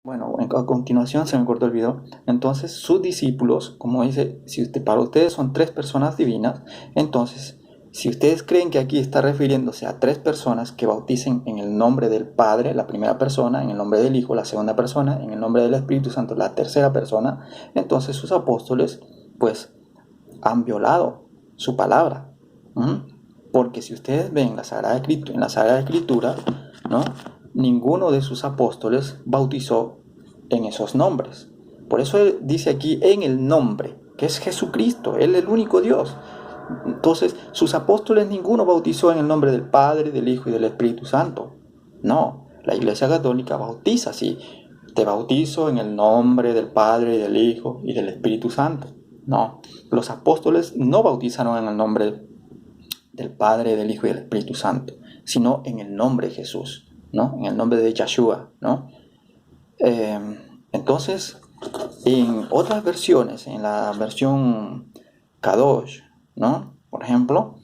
Bueno, a continuación se me cortó el video. Entonces, sus discípulos, como dice, si para ustedes son tres personas divinas, entonces, si ustedes creen que aquí está refiriéndose a tres personas que bauticen en el nombre del Padre, la primera persona, en el nombre del Hijo, la segunda persona, en el nombre del Espíritu Santo, la tercera persona, entonces sus apóstoles, pues, han violado su palabra. Porque si ustedes ven en la Sagrada Escritura, ¿no? Ninguno de sus apóstoles bautizó en esos nombres. Por eso dice aquí en el nombre, que es Jesucristo, Él es el único Dios. Entonces, sus apóstoles ninguno bautizó en el nombre del Padre, del Hijo y del Espíritu Santo. No, la Iglesia Católica bautiza así. Te bautizo en el nombre del Padre, del Hijo y del Espíritu Santo. No, los apóstoles no bautizaron en el nombre del Padre, del Hijo y del Espíritu Santo, sino en el nombre de Jesús, ¿no? En el nombre de Yeshua, ¿no? Entonces, en otras versiones, en la versión Kadosh, ¿no? Por ejemplo,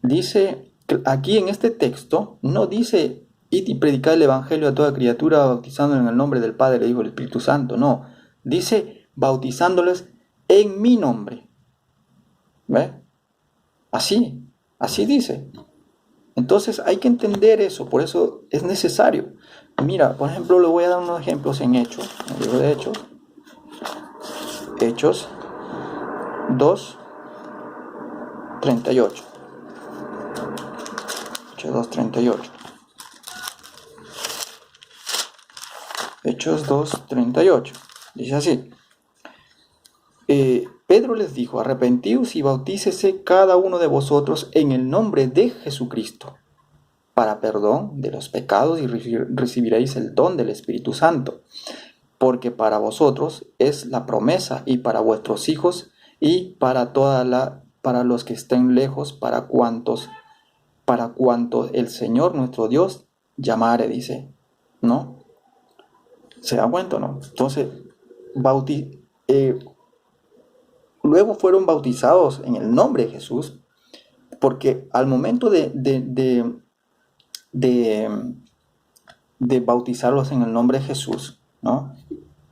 dice, aquí en este texto, no dice, id y predicad el Evangelio a toda criatura, bautizándolos en el nombre del Padre, del Hijo y del Espíritu Santo, no. Dice, bautizándoles en mi nombre. ¿Ve? Así dice. Entonces hay que entender eso, por eso es necesario. Mira, por ejemplo, le voy a dar unos ejemplos en Hechos, en el libro de Hechos 2:38. Hechos 2:38. Hechos 2:38. Dice así. Pedro les dijo, arrepentíos y bautícese cada uno de vosotros en el nombre de Jesucristo, para perdón de los pecados, y recibiréis el don del Espíritu Santo, porque para vosotros es la promesa, y para vuestros hijos, y para los que estén lejos, para cuantos el Señor nuestro Dios llamare, dice, ¿no? ¿Se da cuenta o no? Entonces, luego fueron bautizados en el nombre de Jesús, porque al momento de bautizarlos en el nombre de Jesús, ¿no?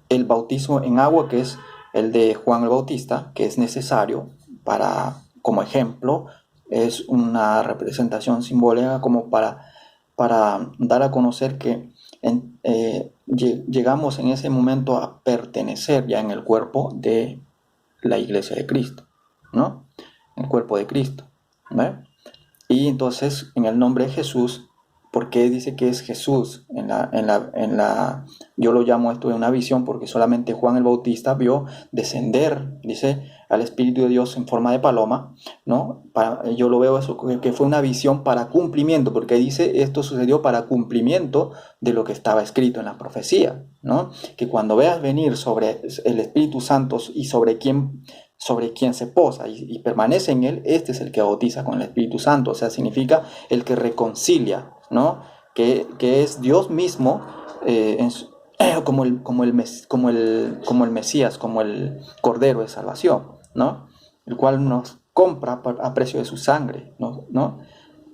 El bautizo en agua, que es el de Juan el Bautista, que es necesario como ejemplo, es una representación simbólica como para dar a conocer que llegamos en ese momento a pertenecer ya en el cuerpo de la iglesia de Cristo, ¿no? El cuerpo de Cristo, ¿ve? Y entonces en el nombre de Jesús, porque dice que es Jesús, yo lo llamo esto de una visión, porque solamente Juan el Bautista vio descender, dice, al Espíritu de Dios en forma de paloma, ¿no? Yo lo veo eso, que fue una visión para cumplimiento, porque dice, esto sucedió para cumplimiento de lo que estaba escrito en la profecía, ¿no? Que cuando veas venir sobre el Espíritu Santo y sobre quien se posa y permanece en él, este es el que bautiza con el Espíritu Santo, o sea, significa el que reconcilia, ¿no? Que es Dios mismo, como el Mesías, como el Cordero de Salvación, ¿no? El cual nos compra a precio de su sangre, ¿no?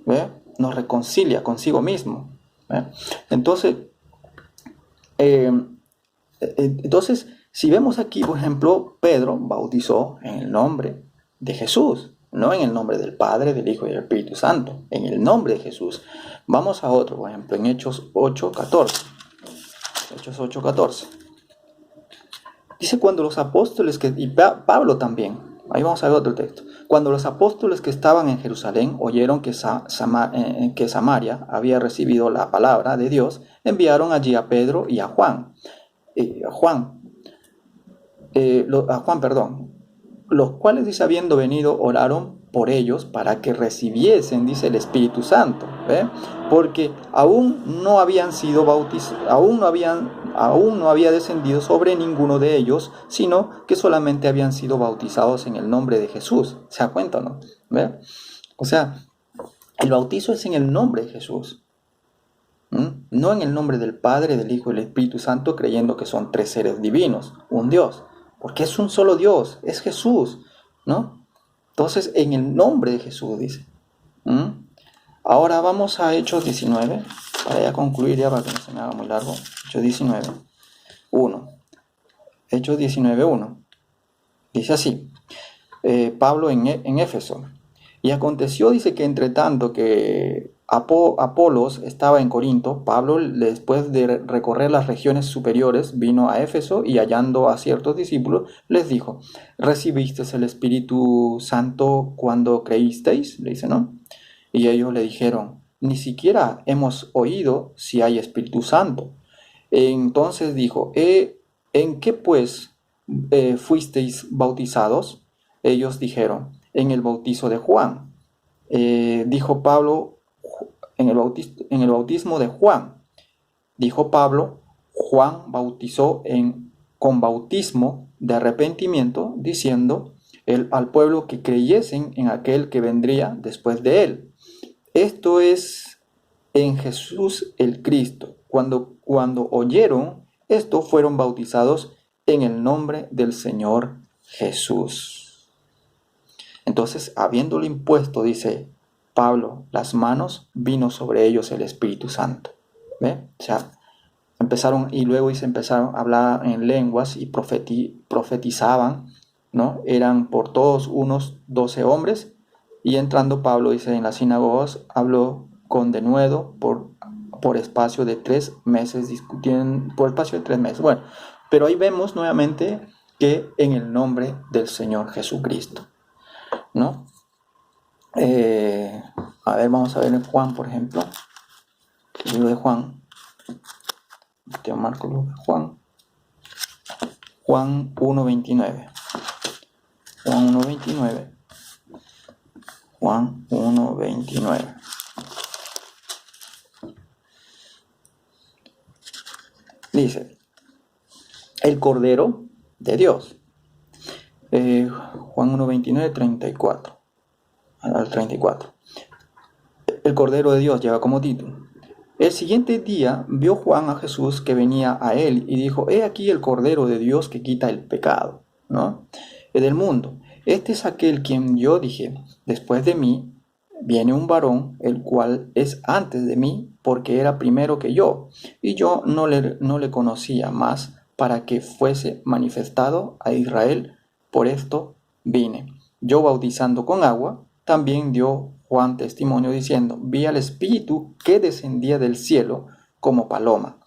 ¿Ve? Nos reconcilia consigo mismo, ¿ve? Entonces, si vemos aquí, por ejemplo, Pedro bautizó en el nombre de Jesús, no en el nombre del Padre, del Hijo y del Espíritu Santo, en el nombre de Jesús. Vamos a otro, por ejemplo, en Hechos 8:14. Hechos 8:14. Dice, cuando los apóstoles, y Pablo también, ahí vamos a ver otro texto. Cuando los apóstoles que estaban en Jerusalén oyeron que Samaria había recibido la palabra de Dios, enviaron allí a Pedro y a Juan, los cuales, dice, habiendo venido, oraron por ellos para que recibiesen, dice, el Espíritu Santo, ¿ve? Porque aún no habían sido bautizados, aún no había descendido sobre ninguno de ellos, sino que solamente habían sido bautizados en el nombre de Jesús. ¿Se da cuenta o no? ¿Ve? O sea, el bautizo es en el nombre de Jesús, no en el nombre del Padre, del Hijo y del Espíritu Santo, creyendo que son tres seres divinos, un Dios, porque es un solo Dios, es Jesús, ¿no? Entonces, en el nombre de Jesús, dice. Ahora vamos a Hechos 19, para ya concluir, ya para que no se me haga muy largo. Hechos 19. 1. Hechos 19:1. Dice así, Pablo en Éfeso. Y aconteció, dice, que entre tanto que Apolos estaba en Corinto, Pablo, después de recorrer las regiones superiores, vino a Éfeso y hallando a ciertos discípulos, les dijo, ¿recibisteis el Espíritu Santo cuando creísteis? Le dice, ¿no? Y ellos le dijeron, ni siquiera hemos oído si hay Espíritu Santo. Entonces dijo, ¿en qué pues fuisteis bautizados? Ellos dijeron, en el bautizo de Juan. Dijo Pablo, en el bautismo de Juan. Dijo Pablo, Juan bautizó con bautismo de arrepentimiento, diciendo al pueblo que creyesen en aquel que vendría después de él. Esto es en Jesús el Cristo. Cuando oyeron esto, fueron bautizados en el nombre del Señor Jesús. Entonces, habiéndolo impuesto, dice Pablo, las manos, vino sobre ellos el Espíritu Santo. ¿Ve? O sea, empezaron, y luego empezaron a hablar en lenguas y profetizaban, ¿no? Eran por todos unos 12 hombres, y entrando Pablo, dice, en las sinagogas, habló con denuedo por espacio de 3 meses, discutiendo por espacio de 3 meses. Bueno, pero ahí vemos nuevamente que en el nombre del Señor Jesucristo, ¿no? A ver, vamos a ver en Juan, por ejemplo, el libro de Juan. Te marco Juan 1:29. Juan 1:29. Juan 1:29. Dice, el Cordero de Dios. Juan 1:29, 34. Al 34. El Cordero de Dios lleva como título. El siguiente día vio Juan a Jesús que venía a él y dijo, he aquí el Cordero de Dios que quita el pecado, ¿no? Del mundo. Este es aquel quien yo dije, después de mí viene un varón, el cual es antes de mí, porque era primero que yo, y yo no le conocía más para que fuese manifestado a Israel. Por esto vine. Yo bautizando con agua, también dio Juan testimonio diciendo, vi al Espíritu que descendía del cielo como paloma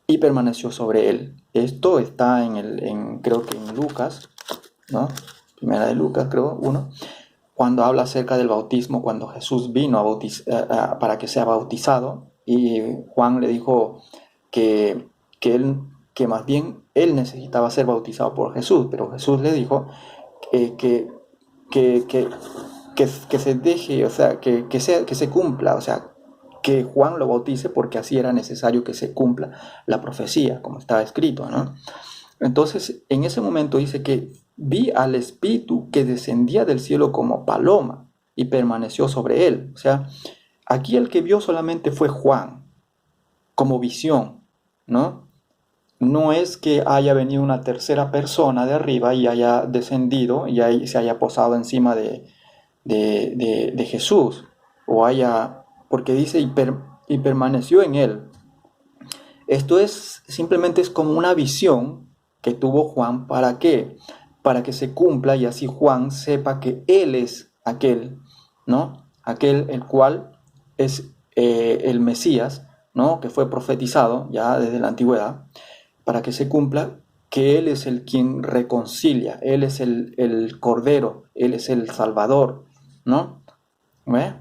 y permaneció sobre él. Esto está creo que en Lucas, ¿no? Primera de Lucas, creo, 1, cuando habla acerca del bautismo, cuando Jesús vino para que sea bautizado, y Juan le dijo que más bien él necesitaba ser bautizado por Jesús, pero Jesús le dijo que se deje, o sea, que se cumpla, o sea, que Juan lo bautice porque así era necesario que se cumpla la profecía, como estaba escrito, ¿no? Entonces, en ese momento dice que vi al Espíritu que descendía del cielo como paloma y permaneció sobre él. O sea, aquí el que vio solamente fue Juan, como visión, ¿no? No es que haya venido una tercera persona de arriba y haya descendido y ahí se haya posado encima de Jesús, porque dice y permaneció en él. Esto simplemente es como una visión que tuvo Juan. ¿Para qué? Para que se cumpla y así Juan sepa que él es aquel, ¿no? Aquel el cual es el Mesías, ¿no? Que fue profetizado ya desde la antigüedad, para que se cumpla que Él es el quien reconcilia, Él es el Cordero, Él es el Salvador, ¿no? ¿Ve?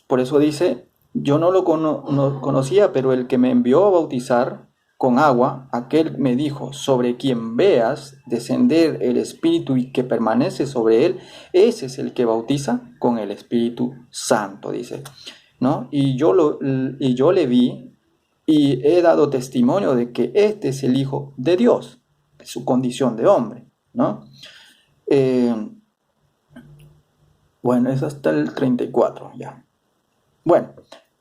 Por eso dice, yo no lo conocía, pero el que me envió a bautizar con agua, aquel me dijo, sobre quien veas descender el Espíritu y que permanece sobre él, ese es el que bautiza con el Espíritu Santo, dice, ¿no? Y yo le vi y he dado testimonio de que este es el Hijo de Dios, su condición de hombre, ¿no? Bueno, es hasta el 34 ya. Bueno,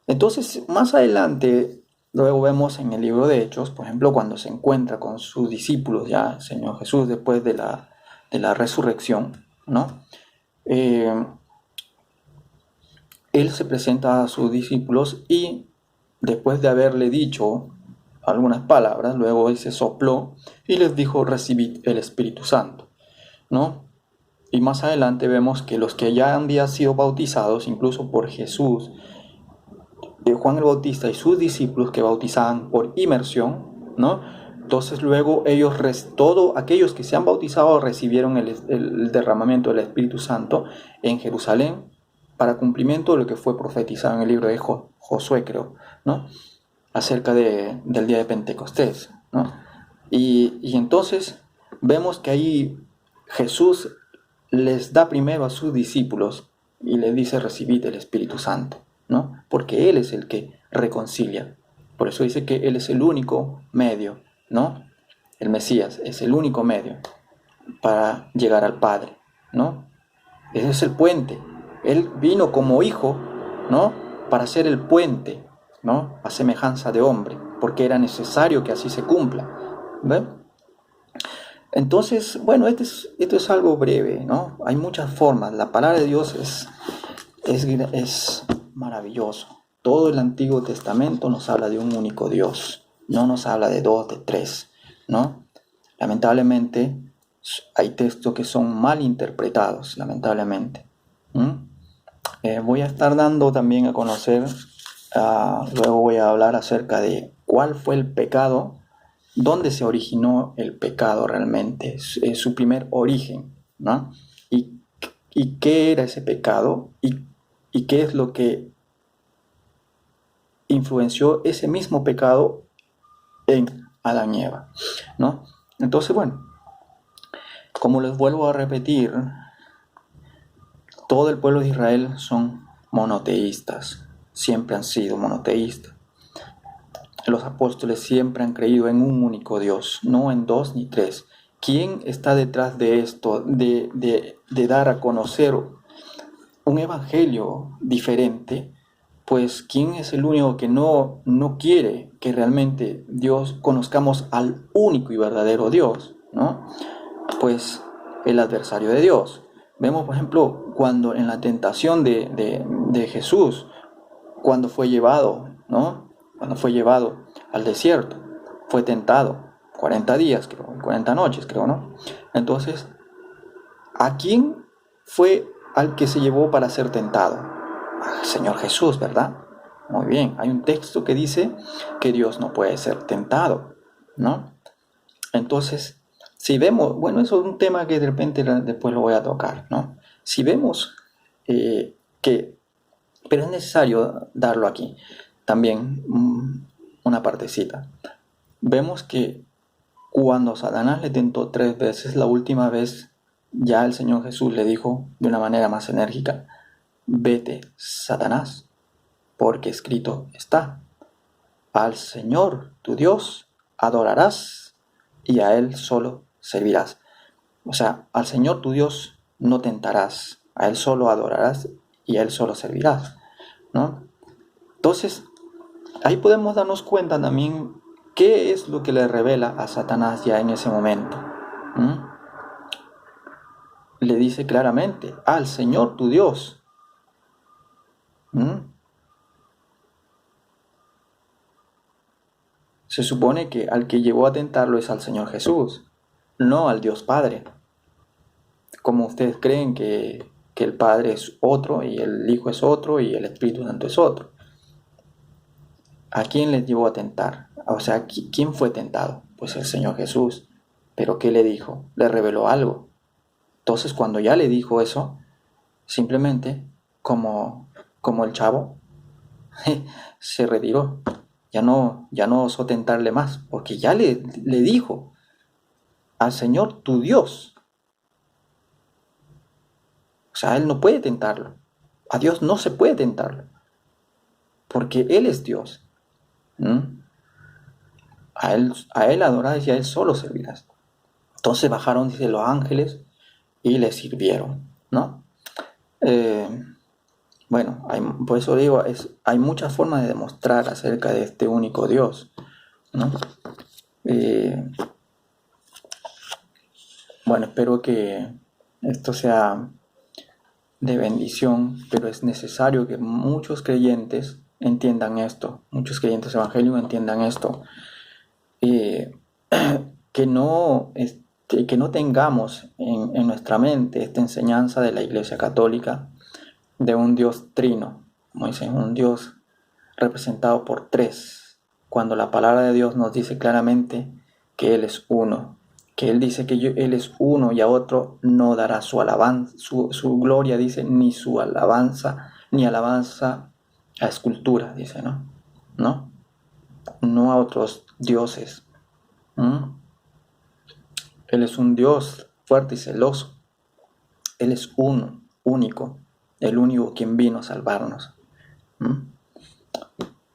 entonces más adelante, luego vemos en el libro de Hechos, por ejemplo, cuando se encuentra con sus discípulos ya, el Señor Jesús, después de la resurrección, ¿no? Él se presenta a sus discípulos y después de haberle dicho algunas palabras, luego Él se sopló y les dijo: recibid el Espíritu Santo, ¿no? Y más adelante vemos que los que ya habían sido bautizados, incluso por Jesús, Juan el Bautista y sus discípulos que bautizaban por inmersión, ¿no? Entonces luego todos aquellos que se han bautizado recibieron el derramamiento del Espíritu Santo en Jerusalén para cumplimiento de lo que fue profetizado en el libro de Josué, creo, ¿no? Acerca del día de Pentecostés, ¿no? Y entonces vemos que ahí Jesús les da primero a sus discípulos y les dice: recibid el Espíritu Santo, ¿no? Porque Él es el que reconcilia. Por eso dice que Él es el único medio, ¿no? El Mesías es el único medio para llegar al Padre, ¿no? Ese es el puente. Él vino como hijo, ¿no? Para ser el puente, ¿no? A semejanza de hombre, porque era necesario que así se cumpla. ¿Ve? Entonces, bueno, esto es algo breve, ¿no? Hay muchas formas. La palabra de Dios es maravilloso. Todo el Antiguo Testamento nos habla de un único Dios, no nos habla de dos, de tres, ¿no? Lamentablemente, hay textos que son mal interpretados, lamentablemente. Voy a estar dando también a conocer, luego voy a hablar acerca de cuál fue el pecado, dónde se originó el pecado realmente, su primer origen, ¿no? Y qué era ese pecado y qué es lo que influenció ese mismo pecado en Adán y Eva, ¿no? Entonces, bueno, como les vuelvo a repetir, todo el pueblo de Israel son monoteístas, siempre han sido monoteístas. Los apóstoles siempre han creído en un único Dios, no en dos ni tres. ¿Quién está detrás de esto, de dar a conocer un evangelio diferente? Pues ¿quién es el único que no quiere que realmente Dios conozcamos al único y verdadero Dios, ¿no? Pues el adversario de Dios. Vemos, por ejemplo, cuando en la tentación de Jesús, cuando fue llevado, ¿no? Cuando fue llevado al desierto, fue tentado 40 días, creo, 40 noches, creo, ¿no? Entonces, ¿a quién fue al que se llevó para ser tentado? Al Señor Jesús, ¿verdad? Muy bien, hay un texto que dice que Dios no puede ser tentado, ¿no? Entonces, si vemos, bueno, eso es un tema que de repente después lo voy a tocar, ¿no? Si vemos que, pero es necesario darlo aquí, también una partecita. Vemos que cuando Satanás le tentó 3 veces, la última vez ya el Señor Jesús le dijo de una manera más enérgica: vete, Satanás, porque escrito está: al Señor tu Dios adorarás y a Él solo servirás. O sea, al Señor tu Dios no tentarás, a Él solo adorarás y a Él solo servirás, ¿no? Entonces, ahí podemos darnos cuenta también qué es lo que le revela a Satanás ya en ese momento. Le dice claramente: al Señor tu Dios. Se supone que al que llevó a tentarlo es al Señor Jesús, no al Dios Padre. Como ustedes creen que el Padre es otro y el Hijo es otro y el Espíritu Santo es otro. ¿A quién les llevó a tentar? O sea, ¿quién fue tentado? Pues el Señor Jesús. ¿Pero qué le dijo? Le reveló algo. Entonces, cuando ya le dijo eso, simplemente, como el chavo, se retiró. Ya no osó tentarle más, porque ya le dijo: al Señor tu Dios. O sea, Él no puede tentarlo. A Dios no se puede tentarlo, porque Él es Dios. A él adorarás y a Él solo servirás. Entonces bajaron, dice, los ángeles y le sirvieron, ¿no? Bueno, por eso digo, hay muchas formas de demostrar acerca de este único Dios, ¿no? Bueno, espero que esto sea de bendición, pero es necesario que muchos creyentes entiendan esto, muchos creyentes evangélicos entiendan esto, eh, que no tengamos en nuestra mente esta enseñanza de la Iglesia Católica de un Dios trino, como dicen, un Dios representado por tres, cuando la palabra de Dios nos dice claramente que Él es uno, que Él dice que Él es uno y a otro no dará su alabanza, su gloria, dice, ni su alabanza, ni alabanza a escultura, dice, ¿no? ¿No? No a otros dioses. ¿Mm? Él es un Dios fuerte y celoso. Él es uno, único, el único quien vino a salvarnos. ¿Mm?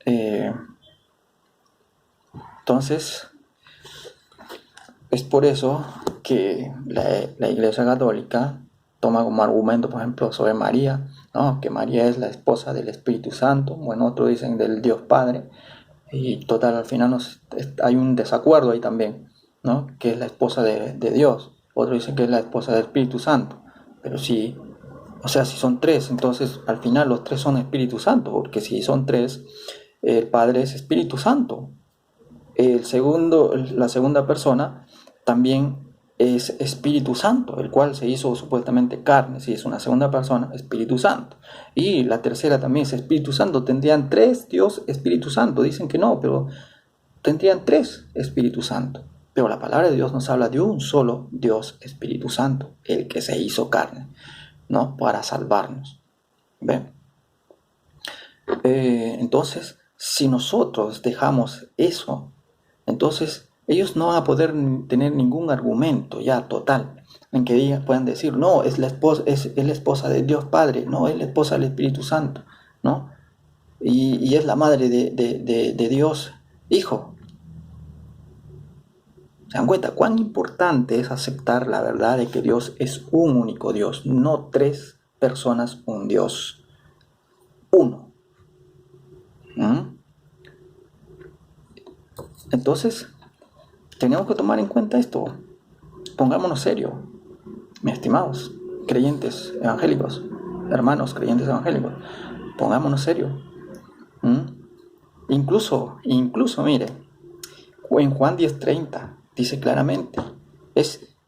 Eh, entonces, es por eso que la Iglesia Católica toma como argumento, por ejemplo, sobre María, ¿no? Que María es la esposa del Espíritu Santo, bueno, otros dicen del Dios Padre, y total, al final hay un desacuerdo ahí también, ¿no? Que es la esposa de Dios, otros dicen que es la esposa del Espíritu Santo, pero sí, o sea, si son tres, entonces al final los tres son Espíritu Santo, porque si son tres, el Padre es Espíritu Santo, la segunda persona también es Espíritu Santo, el cual se hizo supuestamente carne, si es una segunda persona, Espíritu Santo. Y la tercera también es Espíritu Santo, tendrían tres Dios Espíritu Santo, dicen que no, pero tendrían tres Espíritu Santo. Pero la palabra de Dios nos habla de un solo Dios Espíritu Santo, el que se hizo carne, ¿no? Para salvarnos. ¿Ven? Entonces, si nosotros dejamos eso, entonces ellos no van a poder tener ningún argumento ya total en que puedan decir, no, es la esposa de Dios Padre, no, es la esposa del Espíritu Santo, ¿no? Y es la madre de Dios Hijo. ¿Se dan cuenta cuán importante es aceptar la verdad de que Dios es un único Dios, no tres personas, un Dios, uno? ¿Mm? Entonces, tenemos que tomar en cuenta esto. Pongámonos serio, mis estimados creyentes evangélicos, hermanos creyentes evangélicos. Pongámonos serio. ¿Mm? Incluso, mire, en Juan 10:30 dice claramente,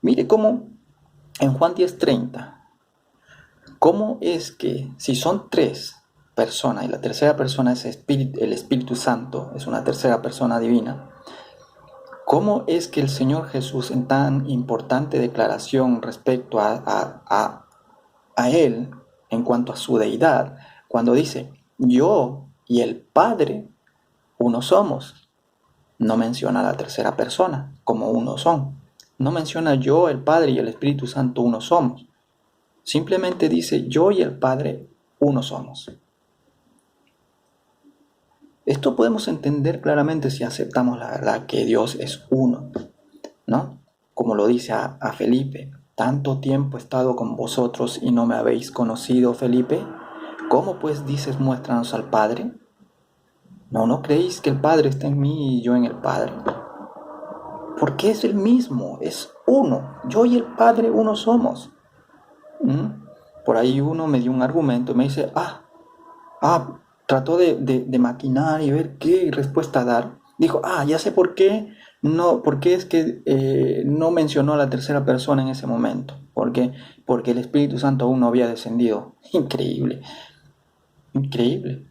mire cómo en Juan 10:30, cómo es que si son tres personas y la tercera persona es el Espíritu Santo, es una tercera persona divina, ¿cómo es que el Señor Jesús en tan importante declaración respecto a Él en cuanto a su deidad, cuando dice, yo y el Padre uno somos, no menciona a la tercera persona como uno son, no menciona yo, el Padre y el Espíritu Santo uno somos, simplemente dice yo y el Padre uno somos. Esto podemos entender claramente si aceptamos la verdad que Dios es uno, ¿no? Como lo dice a Felipe, tanto tiempo he estado con vosotros y no me habéis conocido, Felipe. ¿Cómo pues dices muéstranos al Padre? ¿No creéis que el Padre está en mí y yo en el Padre? Porque es el mismo, es uno. Yo y el Padre uno somos. ¿Mm? Por ahí uno me dio un argumento y me dice, trató de maquinar y ver qué respuesta dar. Dijo, ya sé por qué. No, porque es que no mencionó a la tercera persona en ese momento. ¿Por qué? Porque el Espíritu Santo aún no había descendido. Increíble, increíble.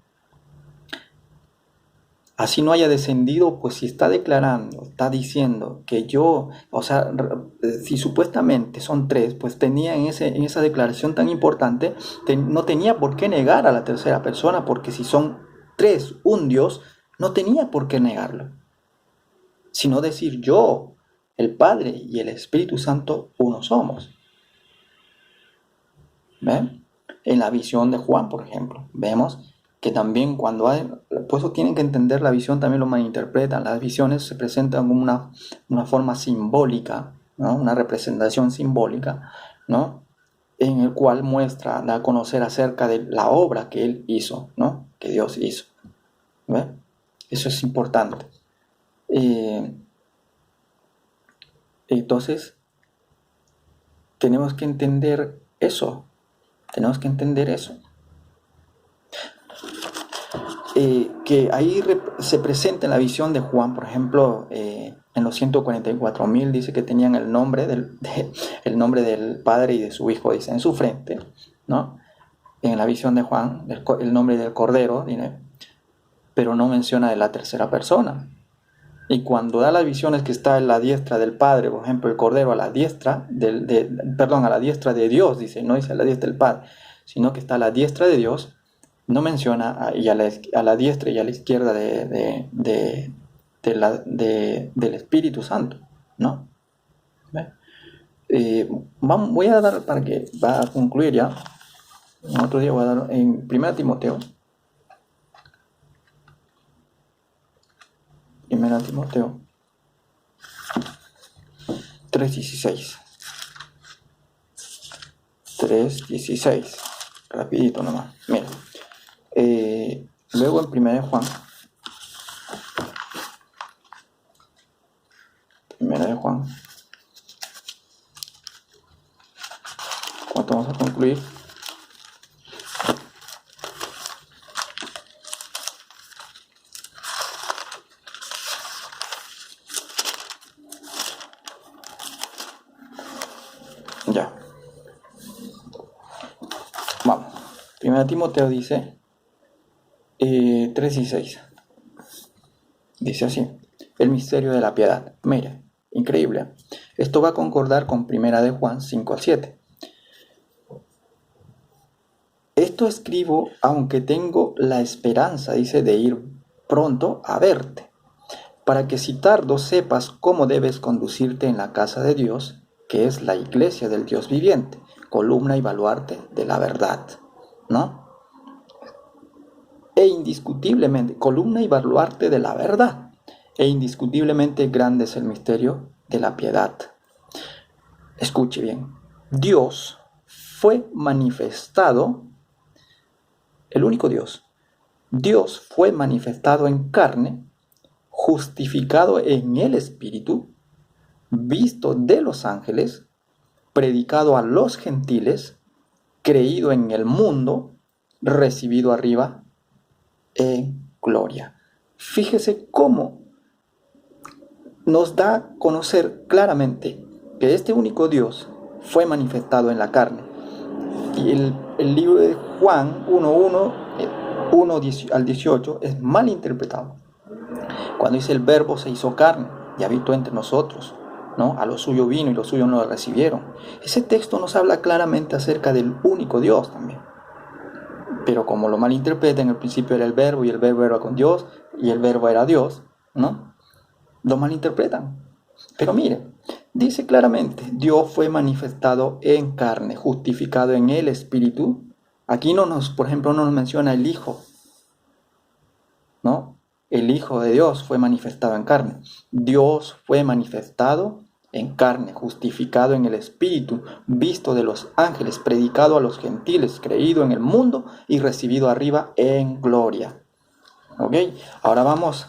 Así no haya descendido, pues si está declarando, está diciendo que yo, o sea, si supuestamente son tres, pues tenía en esa declaración tan importante, no tenía por qué negar a la tercera persona, porque si son tres, un Dios, no tenía por qué negarlo, sino decir yo, el Padre y el Espíritu Santo, uno somos. ¿Ven? En la visión de Juan, por ejemplo, vemos que también cuando hay, por eso tienen que entender la visión, también lo malinterpretan. Las visiones se presentan como una forma simbólica, ¿no? Una representación simbólica, ¿no? En el cual muestra, da a conocer acerca de la obra que Él hizo, ¿no? Que Dios hizo. ¿Ve? Eso es importante. Entonces, tenemos que entender eso. Tenemos que entender eso. Que ahí se presenta en la visión de Juan, por ejemplo, en los 144.000 dice que tenían el nombre el nombre del Padre y de su Hijo, dice, en su frente, ¿no? En la visión de Juan, el nombre del Cordero, dice, pero no menciona de la tercera persona. Y cuando da las visiones que está en la diestra del Padre, por ejemplo, el Cordero a la diestra a la diestra de Dios, dice, no dice a la diestra del Padre, sino que está a la diestra de Dios, no menciona y a la diestra y a la izquierda del Espíritu Santo, ¿no? Voy a dar, va a concluir ya, en otro día voy a dar en 1 Timoteo 3:16. 3:16. Rapidito nomás. Mira. Luego en 1 de Juan. 1 de Juan. ¿Cuánto vamos a concluir? Ya. Vamos. 1 Timoteo dice 3:16. Dice así: el misterio de la piedad. Mira, increíble. Esto va a concordar con 1 de Juan 5:7. Esto escribo aunque tengo la esperanza, dice, de ir pronto a verte, para que si tardo sepas cómo debes conducirte en la casa de Dios, que es la iglesia del Dios viviente, columna y baluarte de la verdad, ¿no? E indiscutiblemente, columna y baluarte de la verdad, e indiscutiblemente grande es el misterio de la piedad. Escuche bien, Dios fue manifestado, el único Dios fue manifestado en carne, justificado en el Espíritu, visto de los ángeles, predicado a los gentiles, creído en el mundo, recibido arriba en gloria. Fíjese cómo nos da a conocer claramente que este único Dios fue manifestado en la carne. Y el libro de Juan 1 al 18 es mal interpretado. Cuando dice el verbo se hizo carne y habitó entre nosotros, ¿no? A lo suyo vino y los suyos no lo recibieron. Ese texto nos habla claramente acerca del único Dios también. Pero como lo malinterpretan, al principio era el verbo y el verbo era con Dios y el verbo era Dios, ¿no? Lo malinterpretan. Pero mire, dice claramente, Dios fue manifestado en carne, justificado en el Espíritu. Aquí por ejemplo, no nos menciona el Hijo, ¿no? El Hijo de Dios fue manifestado en carne. Dios fue manifestado en carne, justificado en el Espíritu, visto de los ángeles, predicado a los gentiles, creído en el mundo y recibido arriba en gloria. ¿Ok? Ahora vamos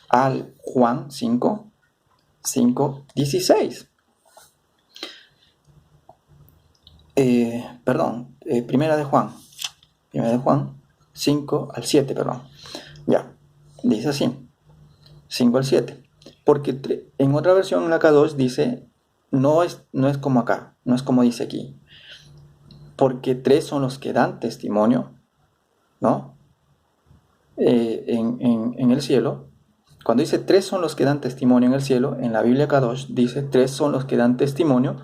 al Juan 5:16. Primera de Juan 5 al 7, perdón. Ya, dice así, 5 al 7. Porque en otra versión, en la K2, dice, no es como acá, no es como dice aquí. Porque 3 son los que dan testimonio, ¿no? En el cielo. Cuando dice 3 son los que dan testimonio en el cielo, en la Biblia K2 dice 3 son los que dan testimonio,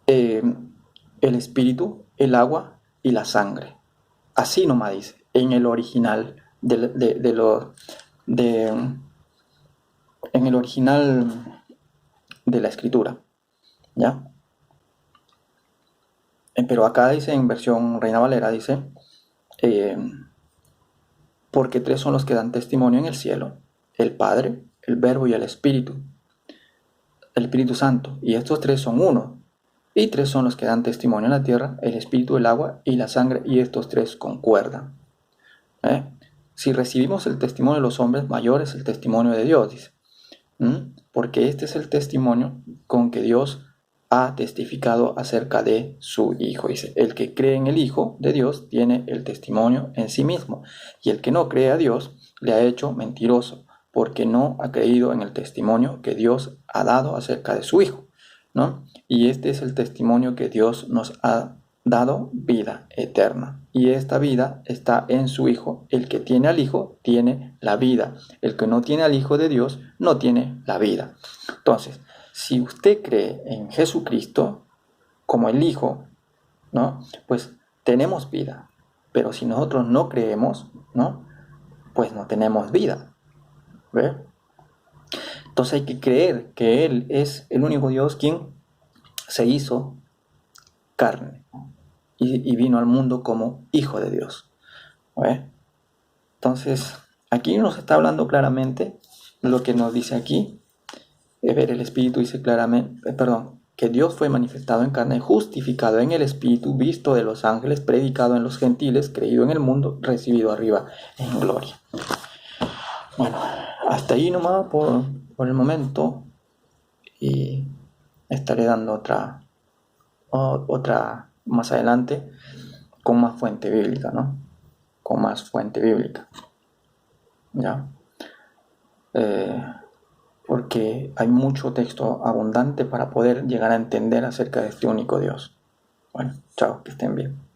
el espíritu, el agua y la sangre. Así nomás dice, en el original en el original de la escritura, ¿ya? Pero acá dice, en versión Reina Valera, dice, porque 3 son los que dan testimonio en el cielo, el Padre, el Verbo y el Espíritu Santo, y estos 3 son uno. Y 3 son los que dan testimonio en la tierra, el espíritu, el agua y la sangre, y estos 3 concuerdan. Si recibimos el testimonio de los hombres, mayor es el testimonio de Dios, dice. Porque este es el testimonio con que Dios ha testificado acerca de su Hijo. Dice, el que cree en el Hijo de Dios tiene el testimonio en sí mismo, y el que no cree a Dios le ha hecho mentiroso, porque no ha creído en el testimonio que Dios ha dado acerca de su Hijo, ¿no? Y este es el testimonio que Dios nos ha dado, vida eterna. Y esta vida está en su Hijo. El que tiene al Hijo tiene la vida. El que no tiene al Hijo de Dios no tiene la vida. Entonces, si usted cree en Jesucristo como el Hijo, ¿no? Pues tenemos vida. Pero si nosotros no creemos, ¿no? Pues no tenemos vida. ¿Ve? Entonces hay que creer que Él es el único Dios quien se hizo carne y vino al mundo como Hijo de Dios. ¿Ve? Entonces, aquí nos está hablando claramente lo que nos dice aquí. Ver, el Espíritu dice claramente, que Dios fue manifestado en carne, justificado en el Espíritu, visto de los ángeles, predicado en los gentiles, creído en el mundo, recibido arriba en gloria. Bueno, hasta ahí nomás por el momento, y estaré dando otra más adelante con más fuente bíblica, ¿no? Con más fuente bíblica, ¿ya? Porque hay mucho texto abundante para poder llegar a entender acerca de este único Dios. Bueno, chao, que estén bien.